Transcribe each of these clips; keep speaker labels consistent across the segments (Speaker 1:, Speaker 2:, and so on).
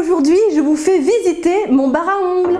Speaker 1: Aujourd'hui, je vous fais visiter mon bar à ongles.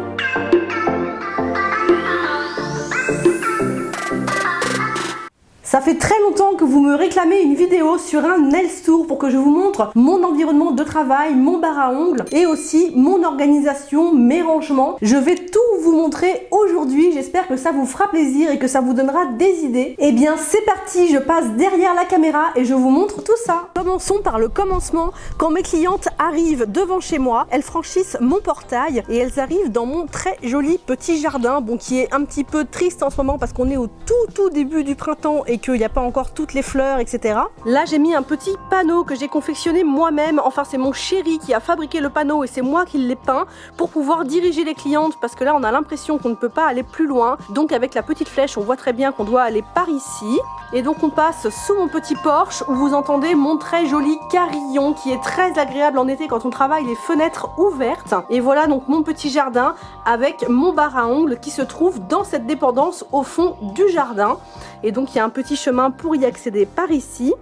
Speaker 1: Ça fait très longtemps que vous me réclamez une vidéo sur un nails tour pour que je vous montre mon environnement de travail, mon bar à ongles et aussi mon organisation, mes rangements. Je vais tout vous montrer aujourd'hui, j'espère que ça vous fera plaisir et que ça vous donnera des idées. Eh bien c'est parti, je passe derrière la caméra et je vous montre tout ça. Commençons par le commencement. Quand mes clientes arrivent devant chez moi, elles franchissent mon portail et elles arrivent dans mon très joli petit jardin, bon qui est un petit peu triste en ce moment parce qu'on est au tout début du printemps et qu'il n'y a pas encore toutes les fleurs, etc. Là, j'ai mis un petit panneau que j'ai confectionné moi-même. Enfin, c'est mon chéri qui a fabriqué le panneau et c'est moi qui l'ai peint pour pouvoir diriger les clientes parce que là, on a l'impression qu'on ne peut pas aller plus loin. Donc, avec la petite flèche, on voit très bien qu'on doit aller par ici. Et donc, on passe sous mon petit porche où vous entendez mon très joli carillon qui est très agréable en été quand on travaille les fenêtres ouvertes. Et voilà donc mon petit jardin avec mon bar à ongles qui se trouve dans cette dépendance au fond du jardin. Et donc il y a un petit chemin pour y accéder par ici.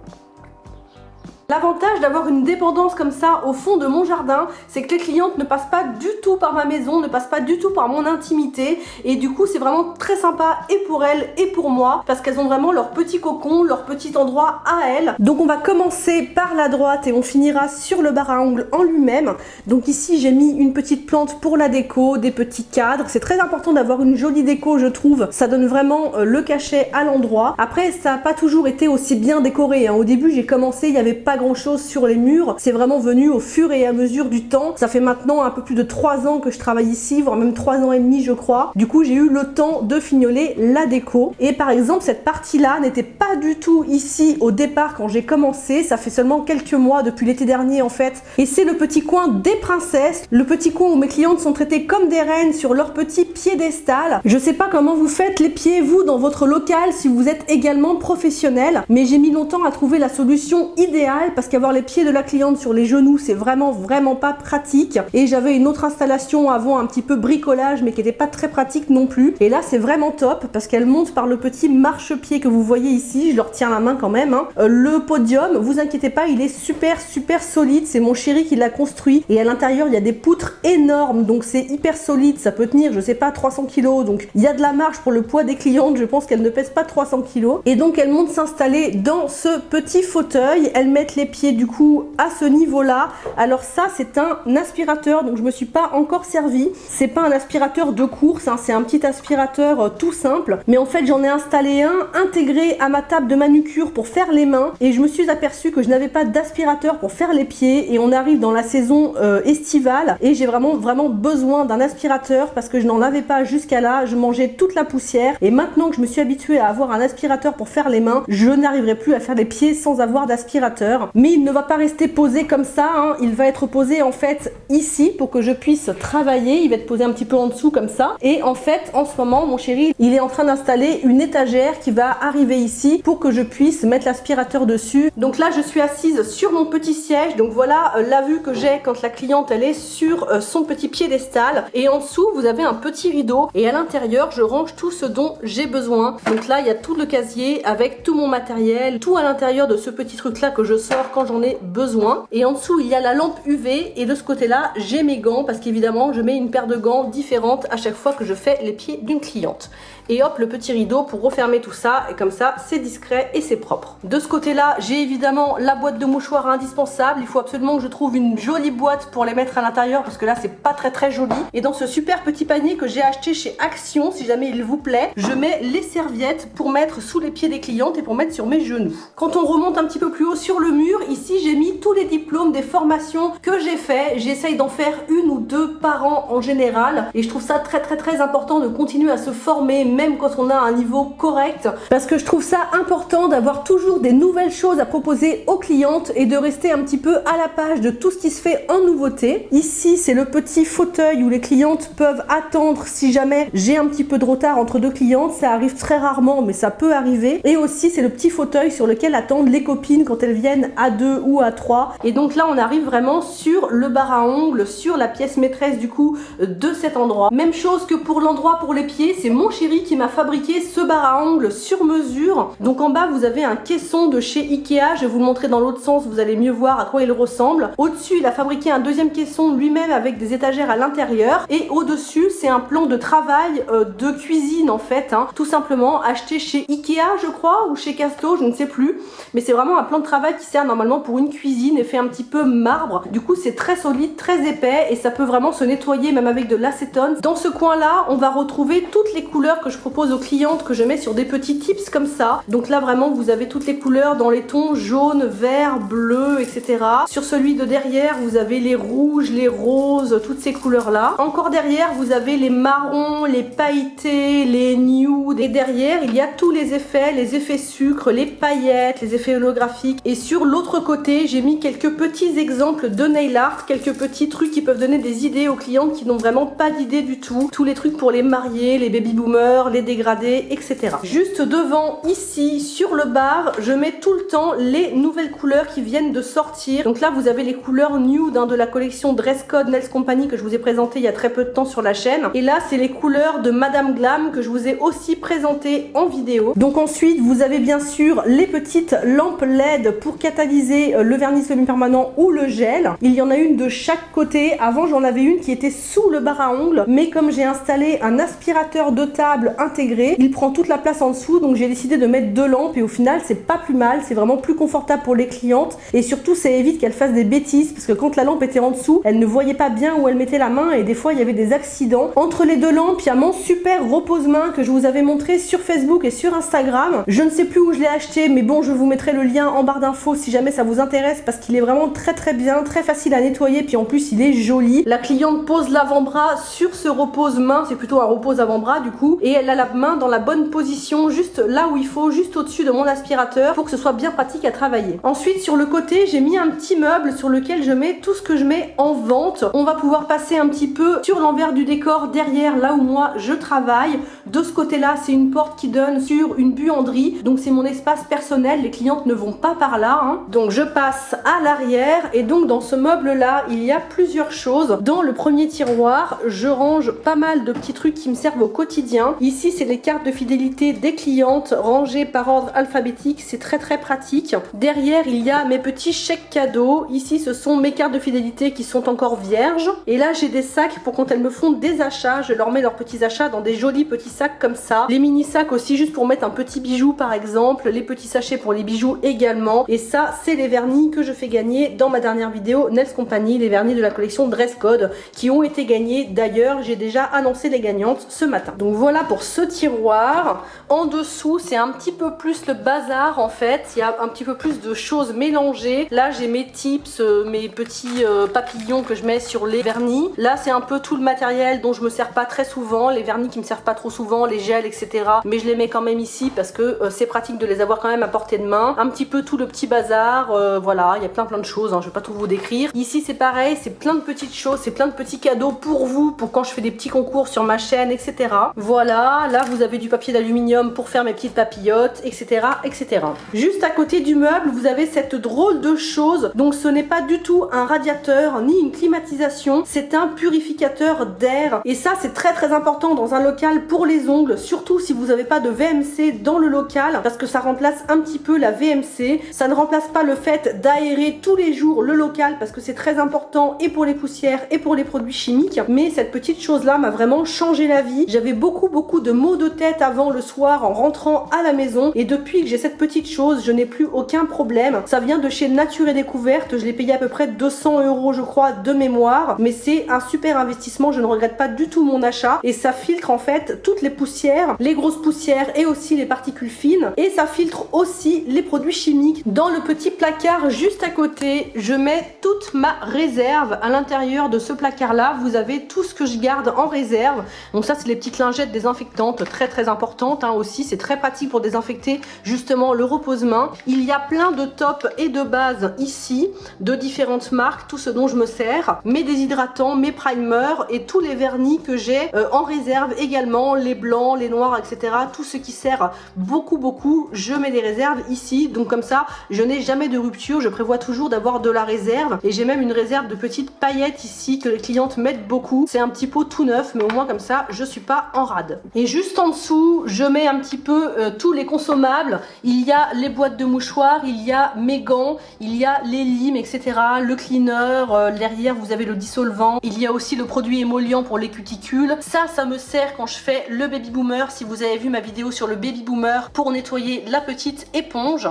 Speaker 1: L'avantage d'avoir une dépendance comme ça au fond de mon jardin, c'est que les clientes ne passent pas du tout par ma maison, ne passent pas du tout par mon intimité. Et du coup, c'est vraiment très sympa et pour elles et pour moi, parce qu'elles ont vraiment leur petit cocon, leur petit endroit à elles. Donc on va commencer par la droite et on finira sur le bar à ongles en lui-même. Donc ici, j'ai mis une petite plante pour la déco, des petits cadres. C'est très important d'avoir une jolie déco, je trouve. Ça donne vraiment le cachet à l'endroit. Après, ça n'a pas toujours été aussi bien décoré, hein. Au début, j'ai commencé, il n'y avait pas grand chose sur les murs, c'est vraiment venu au fur et à mesure du temps. Ça fait maintenant un peu plus de 3 ans que je travaille ici, voire même 3 ans et demi je crois. Du coup j'ai eu le temps de fignoler la déco et par exemple cette partie là n'était pas du tout ici au départ quand j'ai commencé, ça fait seulement quelques mois depuis l'été dernier en fait, et c'est le petit coin des princesses, le petit coin où mes clientes sont traitées comme des reines sur leur petit piédestal. Je sais pas comment vous faites les pieds vous dans votre local si vous êtes également professionnel, mais j'ai mis longtemps à trouver la solution idéale parce qu'avoir les pieds de la cliente sur les genoux c'est vraiment pas pratique, et j'avais une autre installation avant un petit peu bricolage mais qui n'était pas très pratique non plus, et là c'est vraiment top parce qu'elle monte par le petit marchepied que vous voyez ici, je leur tiens la main quand même, hein. Le podium, vous inquiétez pas, il est super solide, c'est mon chéri qui l'a construit et à l'intérieur il y a des poutres énormes donc c'est hyper solide, ça peut tenir je sais pas 300 kg, donc il y a de la marge pour le poids des clientes, je pense qu'elles ne pèsent pas 300 kg, et donc elles montent s'installer dans ce petit fauteuil, elles mettent les pieds du coup à ce niveau là. Alors ça c'est un aspirateur, donc je me suis pas encore servi, c'est pas un aspirateur de course, hein, c'est un petit aspirateur tout simple, mais en fait j'en ai installé un intégré à ma table de manucure pour faire les mains et je me suis aperçue que je n'avais pas d'aspirateur pour faire les pieds et on arrive dans la saison estivale et j'ai vraiment besoin d'un aspirateur parce que je n'en avais pas jusqu'à là, je mangeais toute la poussière et maintenant que je me suis habituée à avoir un aspirateur pour faire les mains, je n'arriverai plus à faire les pieds sans avoir d'aspirateur. Mais il ne va pas rester posé comme ça, hein. Il va être posé en fait ici pour que je puisse travailler, il va être posé un petit peu en dessous comme ça, et en fait en ce moment mon chéri il est en train d'installer une étagère qui va arriver ici pour que je puisse mettre l'aspirateur dessus. Donc là je suis assise sur mon petit siège, donc voilà la vue que j'ai quand la cliente elle est sur son petit piédestal, et en dessous vous avez un petit rideau et à l'intérieur je range tout ce dont j'ai besoin. Donc là il y a tout le casier avec tout mon matériel, tout à l'intérieur de ce petit truc là que je sors quand j'en ai besoin, et en dessous il y a la lampe UV et de ce côté là j'ai mes gants parce qu'évidemment je mets une paire de gants différente à chaque fois que je fais les pieds d'une cliente, et hop le petit rideau pour refermer tout ça, et comme ça c'est discret et c'est propre. De ce côté là j'ai évidemment la boîte de mouchoirs indispensable, il faut absolument que je trouve une jolie boîte pour les mettre à l'intérieur parce que là c'est pas très joli, et dans ce super petit panier que j'ai acheté chez Action, si jamais il vous plaît, je mets les serviettes pour mettre sous les pieds des clientes et pour mettre sur mes genoux. Quand on remonte un petit peu plus haut sur le mur, ici j'ai mis tous les diplômes des formations que j'ai fait, j'essaye d'en faire 1 ou 2 par an en général, et je trouve ça très important de continuer à se former même quand on a un niveau correct, parce que je trouve ça important d'avoir toujours des nouvelles choses à proposer aux clientes et de rester un petit peu à la page de tout ce qui se fait en nouveauté. Ici c'est le petit fauteuil où les clientes peuvent attendre si jamais j'ai un petit peu de retard entre 2 clientes, ça arrive très rarement mais ça peut arriver, et aussi c'est le petit fauteuil sur lequel attendent les copines quand elles viennent viennent A2 ou A3. Et donc là on arrive vraiment sur le bar à ongles, sur la pièce maîtresse du coup de cet endroit. Même chose que pour l'endroit pour les pieds, c'est mon chéri qui m'a fabriqué ce bar à ongles sur mesure. Donc en bas vous avez un caisson de chez Ikea, je vais vous le montrer dans l'autre sens, vous allez mieux voir à quoi il ressemble. Au-dessus il a fabriqué un deuxième caisson lui-même avec des étagères à l'intérieur, et au-dessus c'est un plan de travail de cuisine en fait, hein, tout simplement acheté chez Ikea je crois, ou chez Casto, je ne sais plus, mais c'est vraiment un plan de travail qui sert normalement pour une cuisine et fait un petit peu marbre. Du coup c'est très solide, très épais, et ça peut vraiment se nettoyer même avec de l'acétone. Dans ce coin là on va retrouver toutes les couleurs que je propose aux clientes, que je mets sur des petits tips comme ça. Donc là vraiment vous avez toutes les couleurs dans les tons jaune, vert, bleu, etc. Sur celui de derrière vous avez les rouges, les roses, toutes ces couleurs là. Encore derrière vous avez les marrons, les pailletés, les nudes, et derrière il y a tous les effets sucre, les paillettes, les effets holographiques. Et sur l'autre côté j'ai mis quelques petits exemples de nail art, quelques petits trucs qui peuvent donner des idées aux clientes qui n'ont vraiment pas d'idée du tout. Tous les trucs pour les mariés, les baby boomers, les dégradés, etc. Juste devant ici sur le bar je mets tout le temps les nouvelles couleurs qui viennent de sortir. Donc là vous avez les couleurs nude de la collection Dress Code Nails Company que je vous ai présenté il y a très peu de temps sur la chaîne, et là c'est les couleurs de Madame Glam que je vous ai aussi présenté en vidéo. Donc ensuite vous avez bien sûr les petites lampes LED pour catalyser le vernis semi-permanent ou le gel. Il y en a une de chaque côté. Avant j'en avais une qui était sous le bar à ongles, mais comme j'ai installé un aspirateur de table intégré, il prend toute la place en dessous, donc j'ai décidé de mettre deux lampes, et au final c'est pas plus mal, c'est vraiment plus confortable pour les clientes, et surtout ça évite qu'elles fassent des bêtises, parce que quand la lampe était en dessous, elle ne voyait pas bien où elle mettait la main, et des fois il y avait des accidents. Entre les deux lampes il y a mon super repose-main que je vous avais montré sur Facebook et sur Instagram. Je ne sais plus où je l'ai acheté, mais bon je vous mettrai le lien en barre d'infos si jamais ça vous intéresse, parce qu'il est vraiment très bien, très facile à nettoyer, puis en plus il est joli. La cliente pose l'avant-bras sur ce repose-main, c'est plutôt un repose avant-bras du coup, et elle a la main dans la bonne position, juste là où il faut, juste au-dessus de mon aspirateur, pour que ce soit bien pratique à travailler. Ensuite sur le côté j'ai mis un petit meuble sur lequel je mets tout ce que je mets en vente. On va pouvoir passer un petit peu sur l'envers du décor derrière, là où moi je travaille. De ce côté là c'est une porte qui donne sur une buanderie, donc c'est mon espace personnel, les clientes ne vont pas par là, hein. Donc je passe à l'arrière, et donc dans ce meuble là il y a plusieurs choses. Dans le premier tiroir je range pas mal de petits trucs qui me servent au quotidien. Ici c'est les cartes de fidélité des clientes rangées par ordre alphabétique, c'est très pratique. Derrière il y a mes petits chèques cadeaux. Ici ce sont mes cartes de fidélité qui sont encore vierges, et là j'ai des sacs pour quand elles me font des achats, je leur mets leurs petits achats dans des jolis petits sacs comme ça. Les mini sacs aussi juste pour mettre un petit bijou par exemple, les petits sachets pour les bijoux également. Et ça c'est les vernis que je fais gagner dans ma dernière vidéo Nails Company, les vernis de la collection Dress Code qui ont été gagnés. D'ailleurs j'ai déjà annoncé les gagnantes ce matin. Donc voilà pour ce tiroir. En dessous c'est un petit peu plus le bazar en fait, il y a un petit peu plus de choses mélangées. Là j'ai mes tips, mes petits papillons que je mets sur les vernis. Là c'est un peu tout le matériel dont je me sers pas très souvent, les vernis qui me servent pas trop souvent, les gels etc. Mais je les mets quand même ici parce que c'est pratique de les avoir quand même à portée de main. Un petit peu tout le petit bazar, voilà, il y a plein de choses, hein, je vais pas tout vous décrire. Ici c'est pareil, c'est plein de petites choses, c'est plein de petits cadeaux pour vous, pour quand je fais des petits concours sur ma chaîne, etc. Voilà, là vous avez du papier d'aluminium pour faire mes petites papillotes, etc. etc. Juste à côté du meuble, vous avez cette drôle de chose. Donc ce n'est pas du tout un radiateur ni une climatisation, c'est un purificateur d'air. Et ça c'est très important dans un local pour les ongles, surtout si vous n'avez pas de VMC dans le local, parce que ça remplace un petit peu la VMC. Ça ne remplace pas le fait d'aérer tous les jours le local, parce que c'est très important et pour les poussières et pour les produits chimiques. Mais cette petite chose là m'a vraiment changé la vie. J'avais beaucoup de maux de tête avant le soir en rentrant à la maison, et depuis que j'ai cette petite chose je n'ai plus aucun problème. Ça vient de chez Nature et Découverte, je l'ai payé à peu près 200 € je crois de mémoire, mais c'est un super investissement, je ne regrette pas du tout mon achat. Et ça filtre en fait toutes les poussières, les grosses poussières et aussi les particules fines, et ça filtre aussi les produits chimiques. Dans le petit placard juste à côté je mets toute ma réserve. À l'intérieur de ce placard là vous avez tout ce que je garde en réserve. Donc ça c'est les petites lingettes désinfectantes, très importantes hein, aussi, c'est très pratique pour désinfecter justement le repose-main. Il y a plein de tops et de bases ici de différentes marques, tout ce dont je me sers, mes déshydratants, mes primers et tous les vernis que j'ai en réserve également, les blancs, les noirs, etc. Tout ce qui sert beaucoup, je mets des réserves ici, donc comme ça je n'ai prévoyez jamais de rupture, je prévois toujours d'avoir de la réserve et j'ai même une réserve de petites paillettes ici que les clientes mettent beaucoup. C'est un petit pot tout neuf, mais au moins comme ça je suis pas en rade. Et juste en dessous je mets un petit peu tous les consommables. Il y a les boîtes de mouchoirs, il y a mes gants, il y a les limes, etc. Le cleaner, derrière vous avez le dissolvant, il y a aussi le produit émollient pour les cuticules. Ça me sert quand je fais le baby boomer, si vous avez vu ma vidéo sur le baby boomer, pour nettoyer la petite éponge.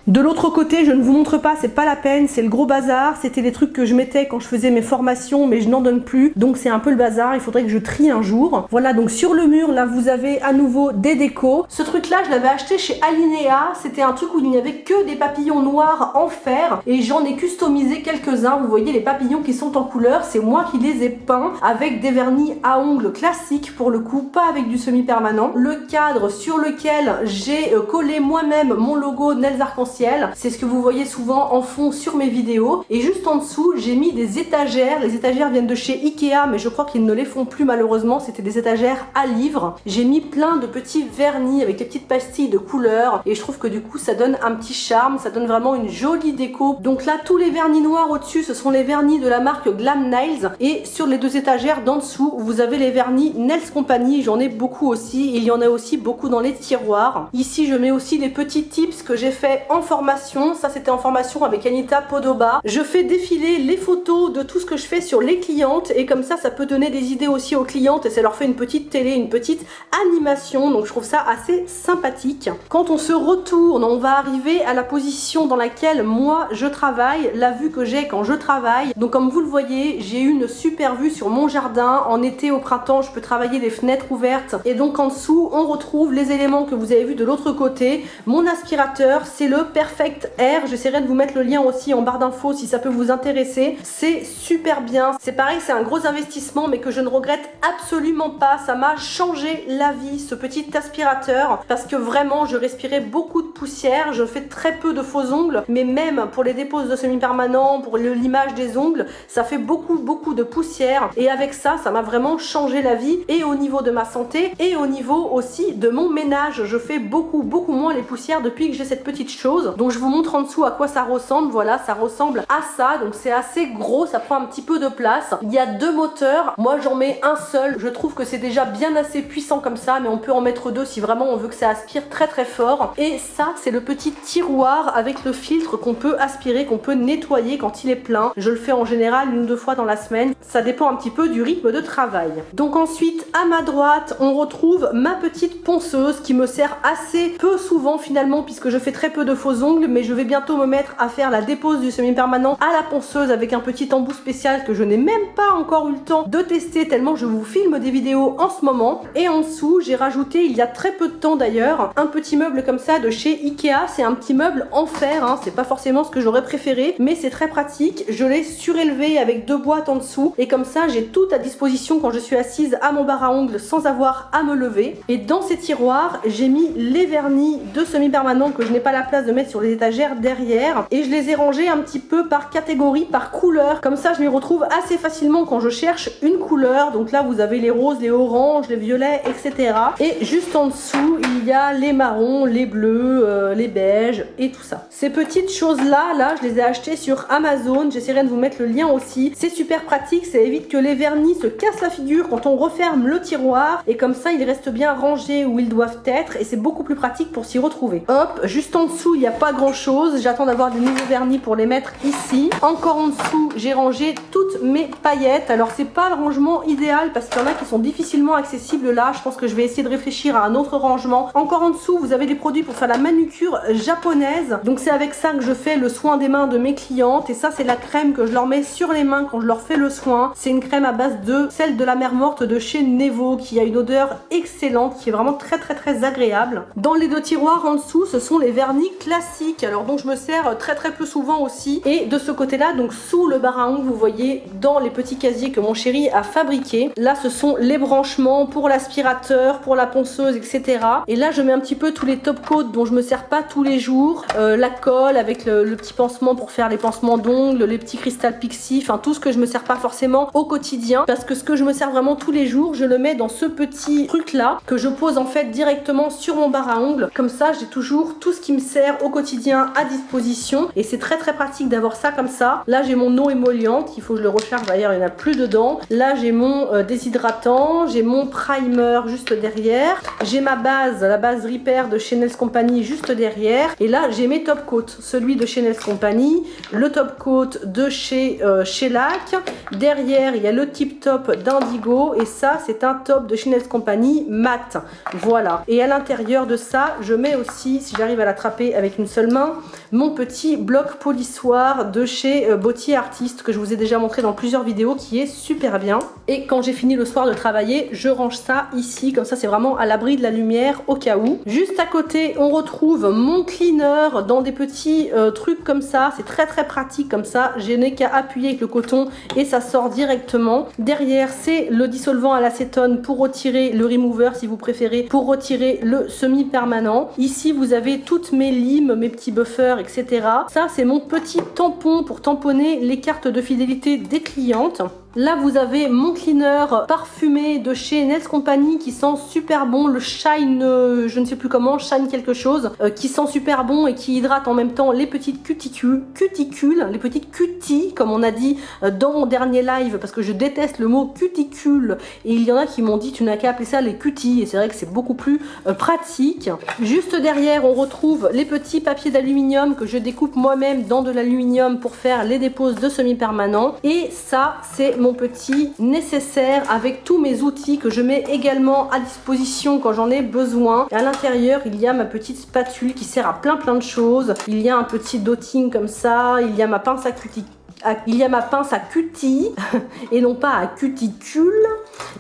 Speaker 1: De l'autre côté, je ne vous montre pas, c'est pas la peine, c'est le gros bazar. C'était les trucs que je mettais quand je faisais mes formations, mais je n'en donne plus. Donc c'est un peu le bazar, il faudrait que je trie un jour. Voilà, donc sur le mur, là, vous avez à nouveau des décos. Ce truc-là, je l'avais acheté chez Alinea. C'était un truc où il n'y avait que des papillons noirs en fer. Et j'en ai customisé quelques-uns. Vous voyez les papillons qui sont en couleur. C'est moi qui les ai peints avec des vernis à ongles classiques, pour le coup, pas avec du semi-permanent. Le cadre sur lequel j'ai collé moi-même mon logo Nails Arc-en-Ciel. C'est ce que vous voyez souvent en fond sur mes vidéos. Et juste en dessous, j'ai mis des étagères. Les étagères viennent de chez Ikea, mais je crois qu'ils ne les font plus malheureusement. C'était des étagères à livres. J'ai mis plein de petits vernis avec des petites pastilles de couleurs. Et je trouve que du coup, ça donne un petit charme. Ça donne vraiment une jolie déco. Donc là, tous les vernis noirs au-dessus, ce sont les vernis de la marque Glam Nails. Et sur les deux étagères d'en dessous, vous avez les vernis Nails Company. J'en ai beaucoup aussi. Il y en a aussi beaucoup dans les tiroirs. Ici, je mets aussi des petits tips que j'ai fait en formation. Ça, c'était en formation avec Anita Podoba. Je fais défiler les photos de tout ce que je fais sur les clientes et comme ça peut donner des idées aussi aux clientes et ça leur fait une petite télé, une petite animation. Donc je trouve ça assez sympathique. Quand on se retourne, on va arriver à la position dans laquelle moi je travaille, la vue que j'ai quand je travaille. Donc comme vous le voyez, j'ai une super vue sur mon jardin. En été, au printemps, je peux travailler les fenêtres ouvertes et donc en dessous, on retrouve les éléments que vous avez vus de l'autre côté. Mon aspirateur, c'est le Perfect Air. J'essaierai de vous mettre le lien aussi en barre d'infos si ça peut vous intéresser. C'est super bien. C'est pareil, c'est un gros investissement mais que je ne regrette absolument pas. Ça m'a changé la vie, ce petit aspirateur, parce que vraiment, je respirais beaucoup de poussière. Je fais très peu de faux ongles, mais même pour les déposes de semi-permanent, pour le limage des ongles, ça fait beaucoup de poussière. Et avec ça, ça m'a vraiment changé la vie et au niveau de ma santé et au niveau aussi de mon ménage. Je fais beaucoup moins les poussières depuis que j'ai cette petite chose. Donc je vous montre en dessous à quoi ça ressemble. Voilà, ça ressemble à ça. Donc c'est assez gros, ça prend un petit peu de place. Il y a deux moteurs. Moi j'en mets un seul. Je trouve que c'est déjà bien assez puissant comme ça, mais on peut en mettre deux si vraiment on veut que ça aspire très fort. Et ça, c'est le petit tiroir avec le filtre qu'on peut aspirer, qu'on peut nettoyer quand il est plein. Je le fais en général 1 ou 2 fois dans la semaine. Ça dépend un petit peu du rythme de travail. Donc ensuite, à ma droite, on retrouve ma petite ponceuse qui me sert assez peu souvent finalement, puisque je fais très peu de faux ongles, mais je vais bientôt me mettre à faire la dépose du semi-permanent à la ponceuse avec un petit embout spécial que je n'ai même pas encore eu le temps de tester tellement je vous filme des vidéos en ce moment. Et en dessous, j'ai rajouté il y a très peu de temps d'ailleurs un petit meuble comme ça de chez Ikea. C'est un petit meuble en fer, hein. C'est pas forcément ce que j'aurais préféré, mais c'est très pratique. Je l'ai surélevé avec 2 boîtes en dessous et comme ça j'ai tout à disposition quand je suis assise à mon bar à ongles sans avoir à me lever. Et dans ces tiroirs, j'ai mis les vernis de semi-permanent que je n'ai pas la place de mettre sur les étagères derrière et je les ai rangés un petit peu par catégorie, par couleur. Comme ça je m'y retrouve assez facilement quand je cherche une couleur. Donc là vous avez les roses, les oranges, les violets, etc. Et juste en dessous il y a les marrons, les bleus, les beiges et tout ça. Ces petites choses là, je les ai achetées sur Amazon. J'essaierai de vous mettre le lien aussi. C'est super pratique, ça évite que les vernis se cassent la figure quand on referme le tiroir et comme ça ils restent bien rangés où ils doivent être et c'est beaucoup plus pratique pour s'y retrouver. Hop, juste en dessous il n'y a pas grand chose. J'attends d'avoir des nouveaux vernis pour les mettre ici. Encore en dessous j'ai rangé toutes mes paillettes. Alors c'est pas le rangement idéal parce qu'il y en a qui sont difficilement accessibles là. Je pense que je vais essayer de réfléchir à un autre rangement. Encore en dessous vous avez des produits pour faire la manucure japonaise. Donc c'est avec ça que je fais le soin des mains de mes clientes et ça c'est la crème que je leur mets sur les mains quand je leur fais le soin. C'est une crème à base de sel de la mer morte de chez Nevo qui a une odeur excellente, qui est vraiment très agréable. Dans les deux tiroirs en dessous ce sont les vernis classiques, alors dont je me sers très peu souvent aussi. Et de ce côté là, donc sous le bar à ongles, vous voyez dans les petits casiers que mon chéri a fabriqués, là ce sont les branchements pour l'aspirateur, pour la ponceuse, etc. Et là je mets un petit peu tous les top coats dont je me sers pas tous les jours, la colle avec le petit pansement pour faire les pansements d'ongles, les petits cristal pixie, enfin tout ce que je me sers pas forcément au quotidien, parce que ce que je me sers vraiment tous les jours, je le mets dans ce petit truc là que je pose en fait directement sur mon bar à ongles. Comme ça j'ai toujours tout ce qui me sert au au quotidien à disposition et c'est très pratique d'avoir ça comme ça. Là j'ai mon eau émolliente, il faut que je le recharge d'ailleurs, il n'y en a plus dedans. Là j'ai mon déshydratant, j'ai mon primer juste derrière, j'ai ma base, la base Repair de chez Nails Company juste derrière, et là j'ai mes top coats, celui de chez Nails Company, le top coat de chez Shellac, derrière il y a le tip top d'Indigo et ça c'est un top de chez Nails Company mat, voilà. Et à l'intérieur de ça je mets aussi, si j'arrive à l'attraper avec une seule main, mon petit bloc polissoir de chez Bottier Artist que je vous ai déjà montré dans plusieurs vidéos, qui est super bien. Et quand j'ai fini le soir de travailler, je range ça ici, comme ça c'est vraiment à l'abri de la lumière au cas où. Juste à côté on retrouve mon cleaner dans des petits trucs comme ça, c'est très pratique comme ça, je n'ai qu'à appuyer avec le coton et ça sort directement. Derrière c'est le dissolvant à l'acétone pour retirer le remover si vous préférez, pour retirer le semi-permanent. Ici vous avez toutes mes limes, mes petits buffers, etc. Ça c'est mon petit tampon pour tamponner les cartes de fidélité des clientes. Là vous avez mon cleaner parfumé de chez Nails Company qui sent super bon, le Shine, je ne sais plus comment, Shine quelque chose, qui sent super bon et qui hydrate en même temps les petites cuticules, les petites cuties comme on a dit dans mon dernier live, parce que je déteste le mot cuticule et il y en a qui m'ont dit tu n'as qu'à appeler ça les cuties, et c'est vrai que c'est beaucoup plus pratique. Juste derrière on retrouve les petits papiers d'aluminium que je découpe moi-même dans de l'aluminium pour faire les déposes de semi-permanent, et ça c'est mon petit nécessaire avec tous mes outils que je mets également à disposition quand j'en ai besoin. Et à l'intérieur il y a ma petite spatule qui sert à plein de choses, il y a un petit dotting comme ça, il y a ma pince à cutie et non pas à cuticule.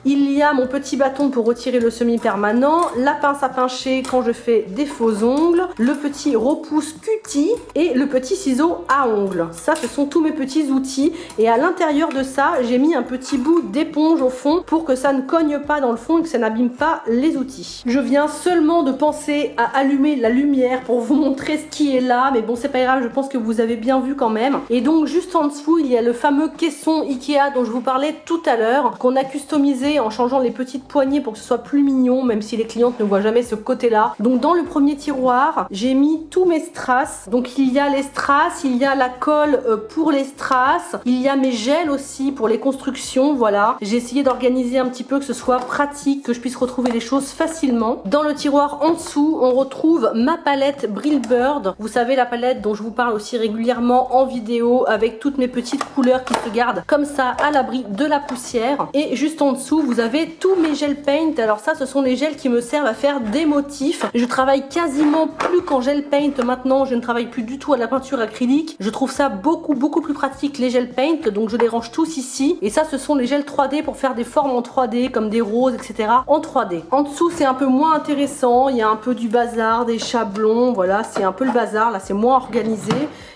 Speaker 1: Il y a mon petit bâton pour retirer le semi-permanent, la pince à pincher quand je fais des faux ongles, le petit repousse cutie et le petit ciseau à ongles. Ça ce sont tous mes petits outils, et à l'intérieur de ça j'ai mis un petit bout d'éponge au fond pour que ça ne cogne pas dans le fond et que ça n'abîme pas les outils. Je viens seulement de penser à allumer la lumière pour vous montrer ce qui est là, mais bon c'est pas grave, je pense que vous avez bien vu quand même. Et donc juste en dessous il y a le fameux caisson Ikea dont je vous parlais tout à l'heure, qu'on a customisé en changeant les petites poignées pour que ce soit plus mignon, même si les clientes ne voient jamais ce côté là. Donc dans le premier tiroir j'ai mis tous mes strass, donc il y a les strass, il y a la colle pour les strass, il y a mes gels aussi pour les constructions, voilà. J'ai essayé d'organiser un petit peu que ce soit pratique, que je puisse retrouver les choses facilement. Dans le tiroir en dessous on retrouve ma palette Brillbird, vous savez la palette dont je vous parle aussi régulièrement en vidéo, avec toutes mes petites couleurs qui se gardent comme ça à l'abri de la poussière. Et juste en dessous vous avez tous mes gel paint. Alors ça ce sont les gels qui me servent à faire des motifs. Je travaille quasiment plus qu'en gel paint maintenant, je ne travaille plus du tout à la peinture acrylique. Je trouve ça beaucoup plus pratique les gel paint, donc je les range tous ici. Et ça ce sont les gels 3D pour faire des formes en 3D comme des roses etc. en 3D. En dessous c'est un peu moins intéressant, il y a un peu du bazar, des chablons, voilà c'est un peu le bazar, là c'est moins organisé.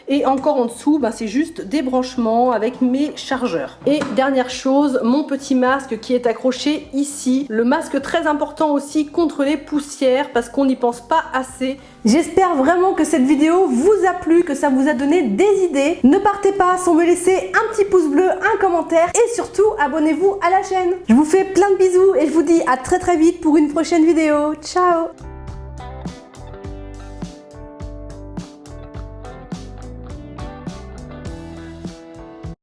Speaker 1: Et encore en dessous, bah, c'est juste des branchements avec mes chargeurs. Et dernière chose, mon petit masque qui est accroché ici. Le masque très important aussi contre les poussières parce qu'on n'y pense pas assez. J'espère vraiment que cette vidéo vous a plu, que ça vous a donné des idées. Ne partez pas sans me laisser un petit pouce bleu, un commentaire et surtout abonnez-vous à la chaîne. Je vous fais plein de bisous et je vous dis à très vite pour une prochaine vidéo. Ciao!